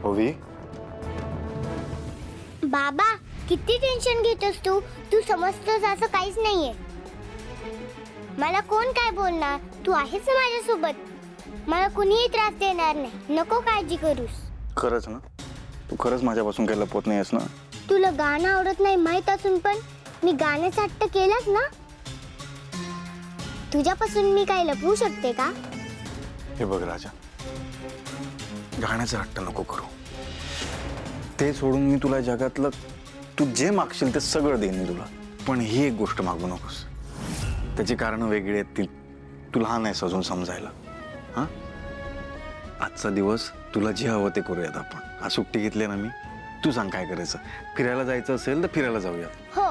ओवी, बाबा किती टेन्शन घेतोस तू? तू समजतोस असं काहीच नाहीये. मला कोण काय बोलणार? तू आहेस ना माझ्यासोबत. मला कुणीही त्रास देणार नाही. नको काळजी करूस. खरंच ना? तू खरंच माझ्यापासून काही लपवत नाहीस ना? तुला गाणं आवडत नाही माहित असून पण मी गाण्याचा हट्ट केलास ना? तुझ्यापासून मी काय लपवू शकते का? हे बघ राजा, गाण्याचा हट्ट नको करू. ते सोडून मी तुला जगातलं तू जे मागशील ते सगळं देईन मी तुला. पण ही एक गोष्ट मागू नकोस. त्याची कारणं वेगळी आहेत. ती तू लहान आहेस अजून समजायला. हां, आजचा दिवस तुला जे हवं ते करूयात आपण. आज सुट्टी घेतली ना मी. तू सांग काय करायचं. फिरायला जायचं असेल तर फिरायला जाऊया. हो,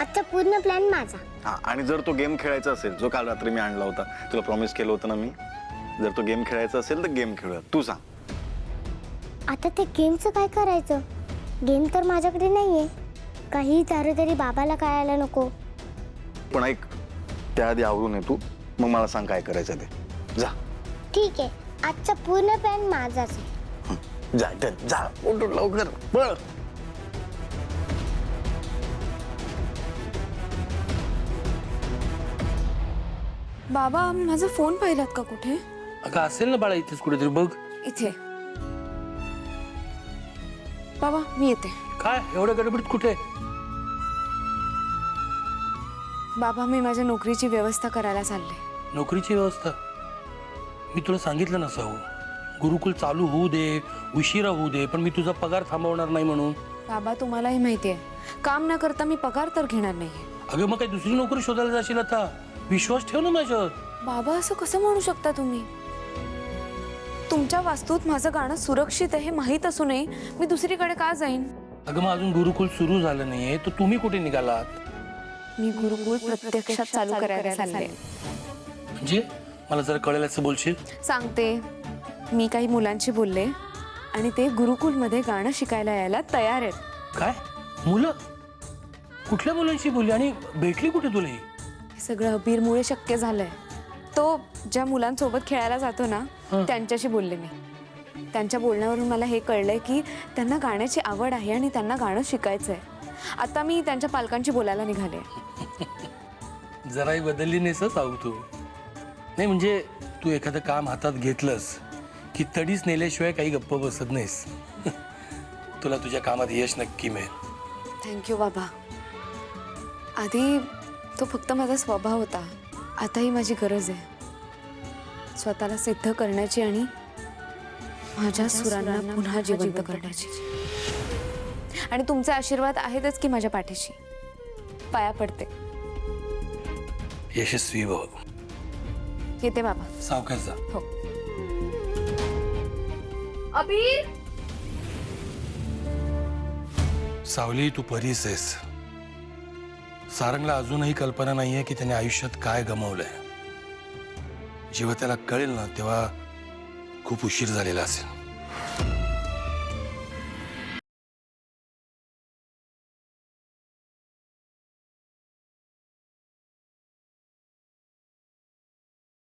आजचा पूर्ण प्लॅन माझा. हां, आणि जर तो गेम खेळायचा असेल जो काल रात्री मी आणला होता, तुला प्रॉमिस केलं होतं ना मी, जर तो गेम खेळायचा असेल तर गेम खेळूया. तू सांग. आता ते गेमचं काय करायचं? गेम तर माझ्याकडे नाहीये. काही झालं तरी बाबाला कळायला नको. पण ऐक, त्याआधी आवरून ये तू, मग मला सांग काय करायचं ते. जा. ठीक आहे, आजचा पूर्ण प्लॅन माझाच आहे. जा जा, उठ लवकर पळ. बाबा, माझा फोन पाहिलात का कुठे? अगं असेल ना बाळा इथेच कुठेतरी बघ. इथे. बाबा मी येते. काय एवढ्या गडबडीत कुठे? बाबा मी माझ्या नोकरीची व्यवस्था करायला चालले. नोकरीची व्यवस्था? मी तुला सांगितलं नसावं. गुरुकुल चालू होऊ दे, उशिरा होऊ दे, पण मी तुझा पगार थांबवणार नाही म्हणून. बाबा तुम्हालाही माहिती आहे, काम न करता मी पगार तर घेणार नाही. अगं मग काही दुसरी नोकरी शोधायला जाशील आता? विश्वास ठेव ना माझ्यावर. बाबा असं कसं म्हणू शकता तुम्ही? तुमच्या वास्तूत माझं गाणं सुरक्षित आहे हे माहीत असूनही मी दुसरीकडे का जाईन? अगं मग अजून गुरुकुल सुरू झालं नाहीये तर तुम्ही कुठे निघालात? मी गुरुकुल प्रत्यक्षात चालू करायला चालले. म्हणजे मला जरा कळेल असं बोलशील? सांगते. मी काही मुलांशी बोलले आणि ते गुरुकुलमध्ये गाणं शिकायला यायला तयार आहेत. काय मुलं? कुठल्या मुलांशी बोलली आणि भेटली कुठे तुला ही? हे सगळं अबीरमुळे शक्य झालंय. तो ज्या मुलांसोबत खेळायला जातो ना त्यांच्याशी बोलले मी. त्यांच्या बोलण्यावरून मला हे कळलंय की त्यांना गाण्याची आवड आहे आणि त्यांना गाणं शिकायचंय. आता मी त्यांच्या पालकांशी बोलायला निघाले. जराही बदलली नाहीस साऊ तू. नाही म्हणजे तू एखादं काम हातात घेतलंस की तडीच नेल्याशिवाय काही गप्प बसत नाहीस. तुला तुझ्या कामात यश नक्की मिळेल. थँक्यू बाबा. आधी तो फक्त माझा स्वभाव होता, आताही माझी गरज आहे स्वतःला सिद्ध करण्याची आणि माझ्या सुरांना पुन्हा जिवंत करण्याची. आणि तुमचे आशीर्वाद आहेतच की माझ्या पाठीशी. पाया पडते. यशस्वी व्हा. येते बाबा. सावकाश जा. हो. अबीर. सावली तू परीस आहेस. सारंगला अजूनही कल्पना नाहीये की त्याने आयुष्यात काय गमावलंय. जेव्हा त्याला कळेल ना तेव्हा खूप उशीर झालेला असेल.